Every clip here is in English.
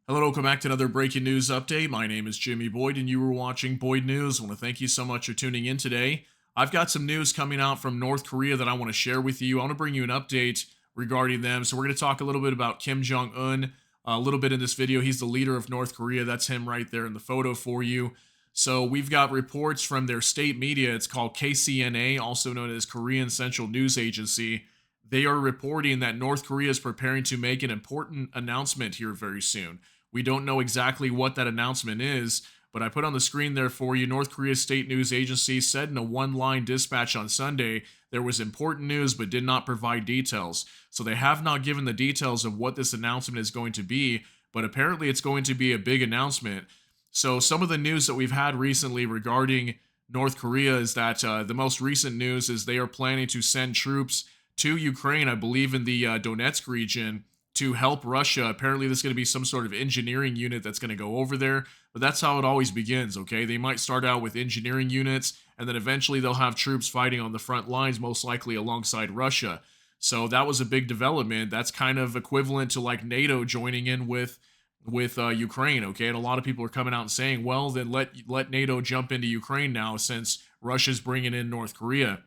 Hello, welcome back to another breaking news update. My name is Jimmy Boyd, and you were watching Boyd News. I want to thank you so much for tuning in today. I've got some news coming out from North Korea that I want to share with you. I want to bring you an update regarding them. So, we're going to talk a little bit about Kim Jong un a little bit in this video. He's the leader of North Korea. That's him right there in the photo for you. So, we've got reports from their state media. It's called KCNA, also known as Korean Central News Agency. They are reporting that North Korea is preparing to make an important announcement here very soon. We don't know exactly what that announcement is, but I put on the screen there for you. North Korea's state news agency said in a one-line dispatch on Sunday there was important news but did not provide details. So they have not given the details of what this announcement is going to be, but apparently it's going to be a big announcement. So some of the news that we've had recently regarding North Korea is that the most recent news is they are planning to send troops to Ukraine, I believe in the Donetsk region, to help Russia. Apparently, there's going to be some sort of engineering unit that's going to go over there, but that's how it always begins, okay? They might start out with engineering units, and then eventually they'll have troops fighting on the front lines, most likely alongside Russia. So that was a big development. That's kind of equivalent to like NATO joining in with Ukraine, okay? And a lot of people are coming out and saying, well, then let NATO jump into Ukraine now since Russia's bringing in North Korea.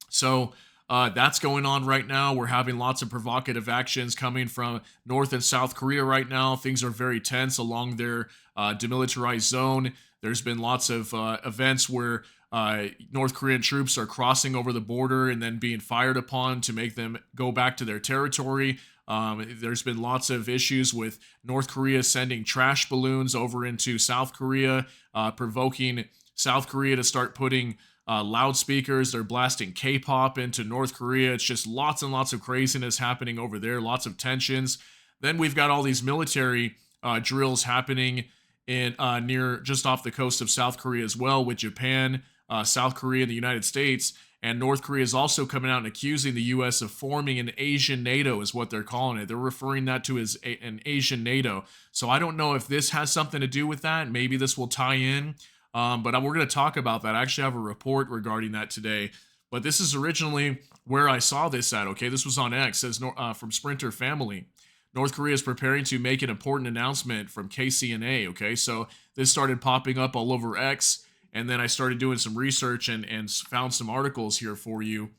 So that's going on right now. We're having lots of provocative actions coming from North and South Korea right now. Things are very tense along their demilitarized zone. There's been lots of events where North Korean troops are crossing over the border and then being fired upon to make them go back to their territory. There's been lots of issues with North Korea sending trash balloons over into South Korea, provoking South Korea to start putting loudspeakers. They're blasting K-pop into North Korea. It's just lots and lots of craziness happening over there, lots of tensions. Then we've got all these military drills happening in near just off the coast of South Korea as well, with Japan, South Korea, and the United States. And North Korea is also coming out and accusing the U.S. of forming an Asian NATO, is what they're calling it. They're referring that to as an Asian NATO. So I don't know if this has something to do with that. Maybe this will tie in. But we're going to talk about that. I actually have a report regarding that today. But this is originally where I saw this at, okay? This was on X. It says from Sprinter Family. North Korea is preparing to make an important announcement from KCNA, okay? So this started popping up all over X. And then I started doing some research and found some articles here for you.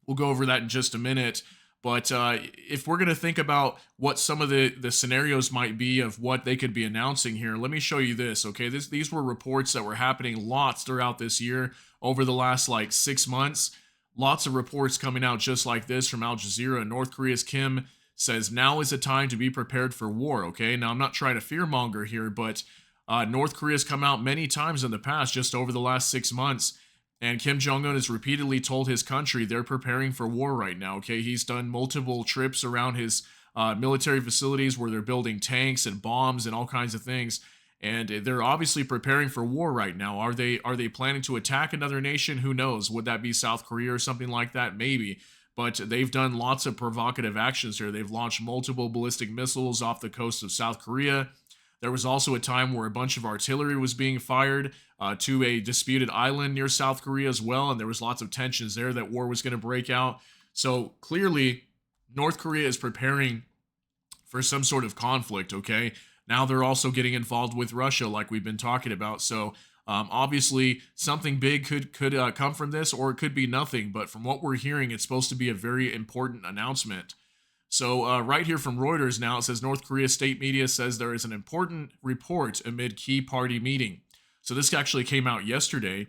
We'll go over that in just a minute. But if we're going to think about what some of the scenarios might be of what they could be announcing here, let me show you this, okay? These were reports that were happening lots throughout this year over the last like 6 months. Lots of reports coming out just like this from Al Jazeera. North Korea's Kim says now is the time to be prepared for war, okay? Now, I'm not trying to fearmonger here, but North Korea's come out many times in the past, just over the last 6 months. And Kim Jong-un has repeatedly told his country they're preparing for war right now, okay? He's done multiple trips around his military facilities where they're building tanks and bombs and all kinds of things. And they're obviously preparing for war right now. Are they planning to attack another nation? Who knows? Would that be South Korea or something like that? Maybe. But they've done lots of provocative actions here. They've launched multiple ballistic missiles off the coast of South Korea. There was also a time where a bunch of artillery was being fired to a disputed island near South Korea as well, and there was lots of tensions there that war was going to break out. So clearly, North Korea is preparing for some sort of conflict, okay? Now they're also getting involved with Russia like we've been talking about. So obviously, something big could come from this, or it could be nothing. But from what we're hearing, it's supposed to be a very important announcement. So right here from Reuters now, it says North Korea state media says there is an important report amid key party meeting. So this actually came out yesterday.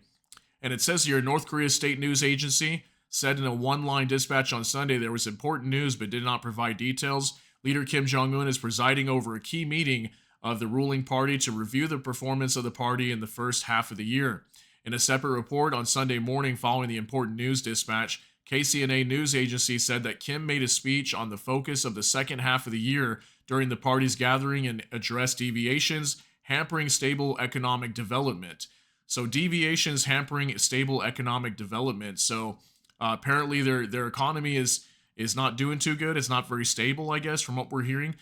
And it says here, North Korea state news agency said in a one-line dispatch on Sunday there was important news but did not provide details. Leader Kim Jong-un is presiding over a key meeting of the ruling party to review the performance of the party in the first half of the year. In a separate report on Sunday morning following the important news dispatch, KCNA news agency said that Kim made a speech on the focus of the second half of the year during the party's gathering and addressed deviations hampering stable economic development. So deviations hampering stable economic development. So apparently their economy is not doing too good. It's not very stable, I guess, from what we're hearing.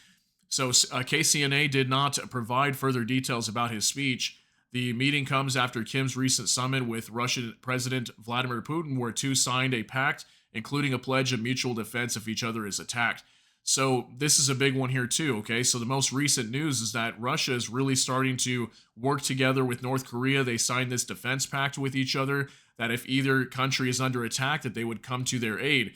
So KCNA did not provide further details about his speech. The meeting comes after Kim's recent summit with Russian President Vladimir Putin, where two signed a pact, including a pledge of mutual defense if each other is attacked. So this is a big one here too, okay? So the most recent news is that Russia is really starting to work together with North Korea. They signed this defense pact with each other that if either country is under attack that they would come to their aid.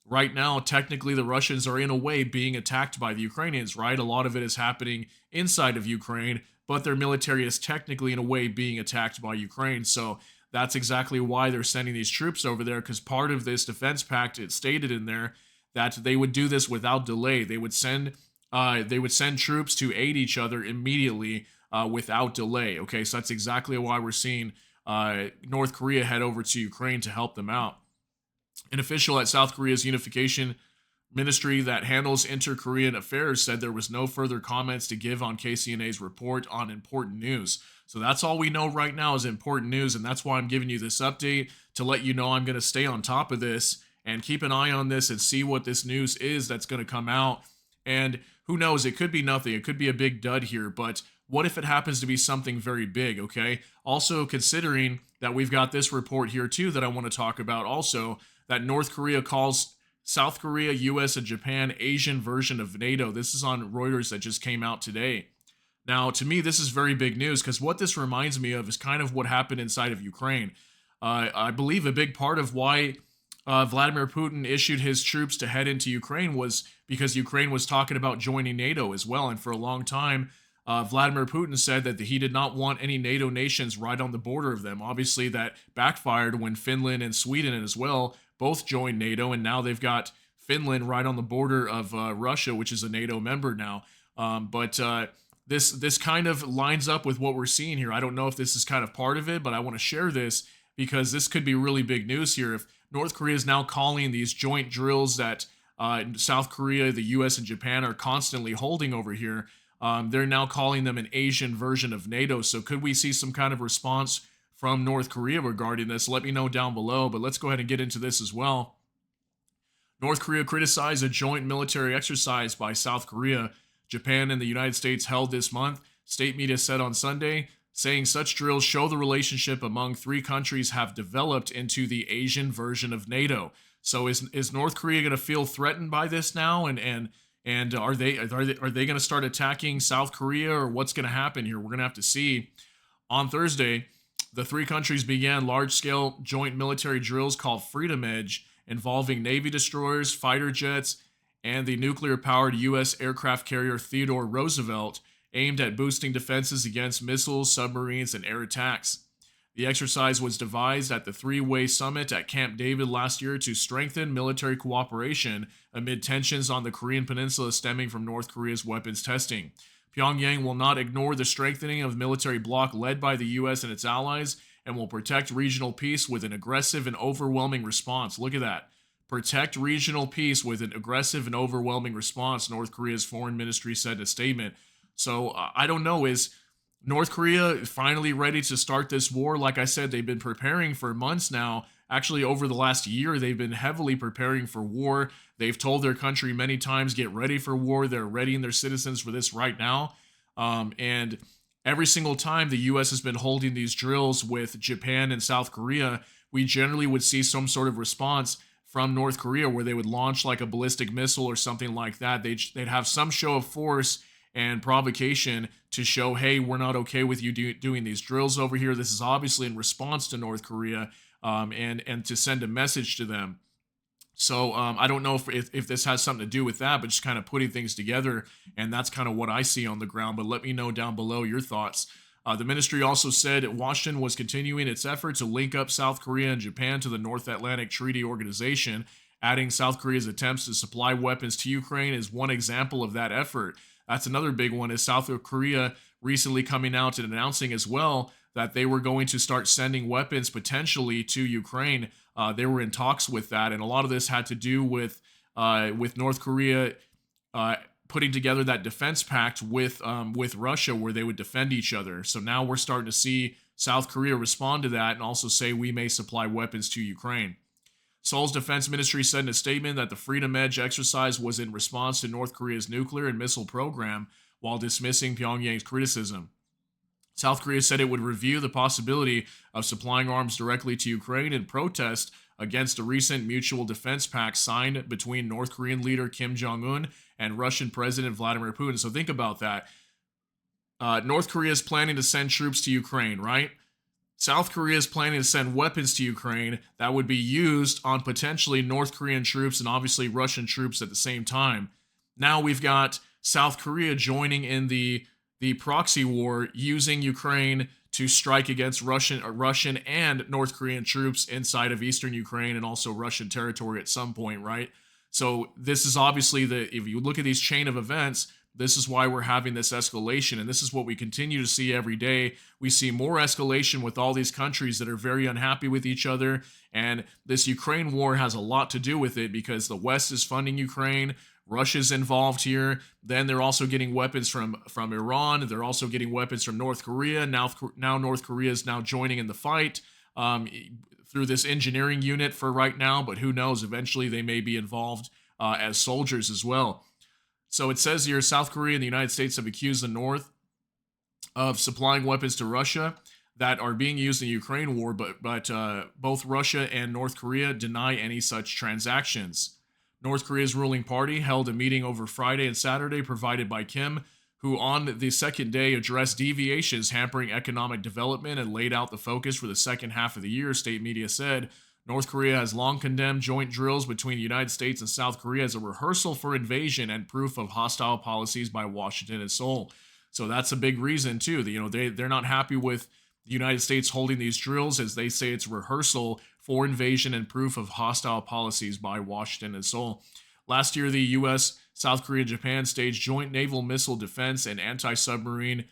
Right now, technically the Russians are in a way being attacked by the Ukrainians, right? A lot of it is happening inside of Ukraine, but their military is technically in a way being attacked by Ukraine. So that's exactly why they're sending these troops over there, because part of this defense pact, it stated in there that they would do this without delay. They would send troops to aid each other immediately without delay. Okay, so that's exactly why we're seeing North Korea head over to Ukraine to help them out. An official at South Korea's unification ministry that handles inter-Korean affairs said there was no further comments to give on KCNA's report on important news. So that's all we know right now is important news, and that's why I'm giving you this update to let you know I'm going to stay on top of this and keep an eye on this and see what this news is that's going to come out. And who knows, it could be nothing. It could be a big dud here, but what if it happens to be something very big, okay? Also, considering that we've got this report here too that I want to talk about also, that North Korea calls South Korea, US, and Japan Asian version of NATO. This is on Reuters that just came out today. Now, to me, this is very big news because what this reminds me of is kind of what happened inside of Ukraine. I believe a big part of why Vladimir Putin issued his troops to head into Ukraine was because Ukraine was talking about joining NATO as well. And for a long time, Vladimir Putin said that he did not want any NATO nations right on the border of them. Obviously, that backfired when Finland and Sweden as well both joined NATO, and now they've got Finland right on the border of Russia, which is a NATO member now. But this kind of lines up with what we're seeing here. I don't know if this is kind of part of it, but I want to share this because this could be really big news here. If North Korea is now calling these joint drills that South Korea, the US, and Japan are constantly holding over here, they're now calling them an Asian version of NATO. So could we see some kind of response from North Korea regarding this? Let me know down below, but let's go ahead and get into this as well. North Korea criticized a joint military exercise by South Korea, Japan, and the United States held this month, state media said on Sunday, saying such drills show the relationship among three countries have developed into the Asian version of NATO. So is North Korea going to feel threatened by this now, and are they going to start attacking South Korea, or what's going to happen here? We're going to have to see. On Thursday, the three countries began large-scale joint military drills called Freedom Edge, involving Navy destroyers, fighter jets, and the nuclear-powered U.S. aircraft carrier Theodore Roosevelt, aimed at boosting defenses against missiles, submarines, and air attacks. The exercise was devised at the three-way summit at Camp David last year to strengthen military cooperation amid tensions on the Korean Peninsula stemming from North Korea's weapons testing. Pyongyang will not ignore the strengthening of the military bloc led by the U.S. and its allies and will protect regional peace with an aggressive and overwhelming response. Look at that. Protect regional peace with an aggressive and overwhelming response, North Korea's foreign ministry said in a statement. So I don't know, is North Korea finally ready to start this war? Like I said, they've been preparing for months now. Actually, over the last year, they've been heavily preparing for war. They've told their country many times, get ready for war. They're readying their citizens for this right now. And every single time the U.S. has been holding these drills with Japan and South Korea, we generally would see some sort of response from North Korea where they would launch like a ballistic missile or something like that. They'd have some show of force and provocation to show, hey, we're not okay with you doing these drills over here. This is obviously in response to North Korea, and to send a message to them. So I don't know if this has something to do with that, but just kind of putting things together, and that's kind of what I see on the ground. But let me know down below your thoughts. The ministry also said Washington was continuing its effort to link up South Korea and Japan to the North Atlantic Treaty Organization, adding South Korea's attempts to supply weapons to Ukraine is one example of that effort. That's another big one, is South Korea recently coming out and announcing as well that they were going to start sending weapons potentially to Ukraine. They were in talks with that, and a lot of this had to do with North Korea putting together that defense pact with Russia, where they would defend each other. So now we're starting to see South Korea respond to that and also say we may supply weapons to Ukraine. Seoul's defense ministry said in a statement that the Freedom Edge exercise was in response to North Korea's nuclear and missile program, while dismissing Pyongyang's criticism. South Korea said it would review the possibility of supplying arms directly to Ukraine in protest against a recent mutual defense pact signed between North Korean leader Kim Jong-un and Russian President Vladimir Putin. So think about that. North Korea is planning to send troops to Ukraine, right? South Korea is planning to send weapons to Ukraine that would be used on potentially North Korean troops and obviously Russian troops at the same time. Now we've got South Korea joining in the proxy war, using Ukraine to strike against Russian and North Korean troops inside of eastern Ukraine and also Russian territory at some point, right? So this is obviously if you look at these chain of events, this is why we're having this escalation, and this is what we continue to see every day. We see more escalation with all these countries that are very unhappy with each other, and this Ukraine war has a lot to do with it because the West is funding Ukraine. Russia's involved here. Then they're also getting weapons from Iran. They're also getting weapons from North Korea. Now North Korea is now joining in the fight through this engineering unit for right now, but who knows? Eventually they may be involved as soldiers as well. So it says here, South Korea and the United States have accused the North of supplying weapons to Russia that are being used in the Ukraine war, but both Russia and North Korea deny any such transactions. North Korea's ruling party held a meeting over Friday and Saturday provided by Kim, who on the second day addressed deviations hampering economic development and laid out the focus for the second half of the year, state media said. North Korea has long condemned joint drills between the United States and South Korea as a rehearsal for invasion and proof of hostile policies by Washington and Seoul. So that's a big reason too. They're not happy with the United States holding these drills, as they say it's rehearsal for invasion and proof of hostile policies by Washington and Seoul. Last year, the U.S., South Korea, and Japan staged joint naval missile defense and anti-submarine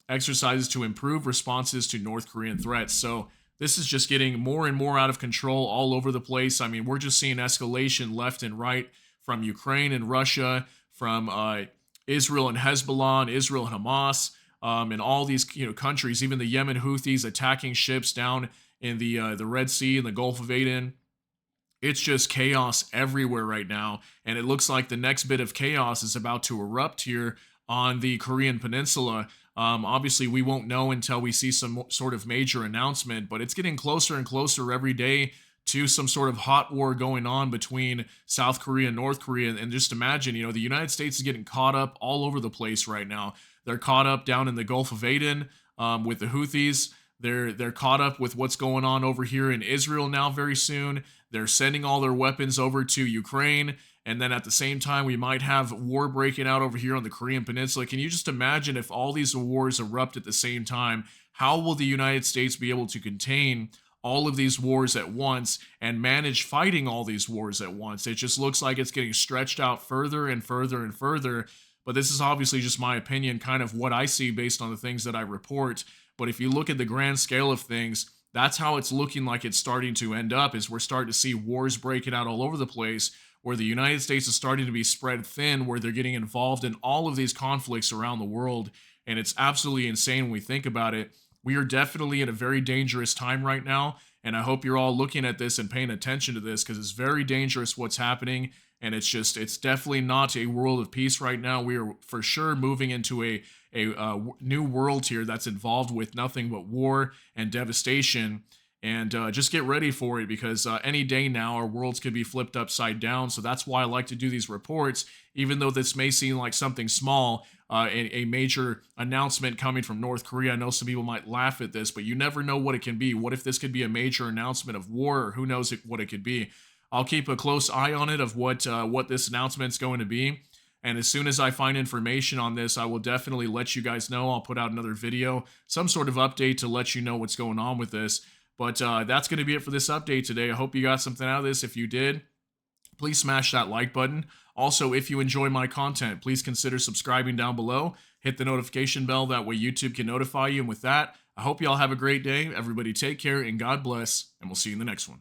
exercises to improve responses to North Korean threats. So this is just getting more and more out of control all over the place. I mean, we're just seeing escalation left and right from Ukraine and Russia, from Israel and Hezbollah, and Israel and Hamas, and all these countries, even the Yemen Houthis attacking ships down in the Red Sea and the Gulf of Aden. It's just chaos everywhere right now, and it looks like the next bit of chaos is about to erupt here on the Korean Peninsula. Obviously, we won't know until we see some sort of major announcement, but it's getting closer and closer every day to some sort of hot war going on between South Korea and North Korea. And just imagine, the United States is getting caught up all over the place right now. They're caught up down in the Gulf of Aden with the Houthis. They're caught up with what's going on over here in Israel now very soon. They're sending all their weapons over to Ukraine. And then at the same time, we might have war breaking out over here on the Korean Peninsula. Can you just imagine if all these wars erupt at the same time? How will the United States be able to contain all of these wars at once and manage fighting all these wars at once? It just looks like it's getting stretched out further and further and further. But this is obviously just my opinion, kind of what I see based on the things that I report. But if you look at the grand scale of things, that's how it's looking like it's starting to end up, is we're starting to see wars breaking out all over the place, where the United States is starting to be spread thin, where they're getting involved in all of these conflicts around the world. And it's absolutely insane when we think about it. We are definitely in a very dangerous time right now. And I hope you're all looking at this and paying attention to this, because it's very dangerous what's happening. And it's definitely not a world of peace right now. We are for sure moving into a new world here that's involved with nothing but war and devastation. And just get ready for it, because any day now our worlds could be flipped upside down. So that's why I like to do these reports, even though this may seem like something small, a major announcement coming from North Korea. I know some people might laugh at this, but you never know what it can be. What if this could be a major announcement of war, or who knows what it could be? I'll keep a close eye on it of what this announcement's going to be. And as soon as I find information on this, I will definitely let you guys know. I'll put out another video, some sort of update to let you know what's going on with this. But that's going to be it for this update today. I hope you got something out of this. If you did, please smash that like button. Also, if you enjoy my content, please consider subscribing down below. Hit the notification bell. That way YouTube can notify you. And with that, I hope you all have a great day. Everybody take care and God bless. And we'll see you in the next one.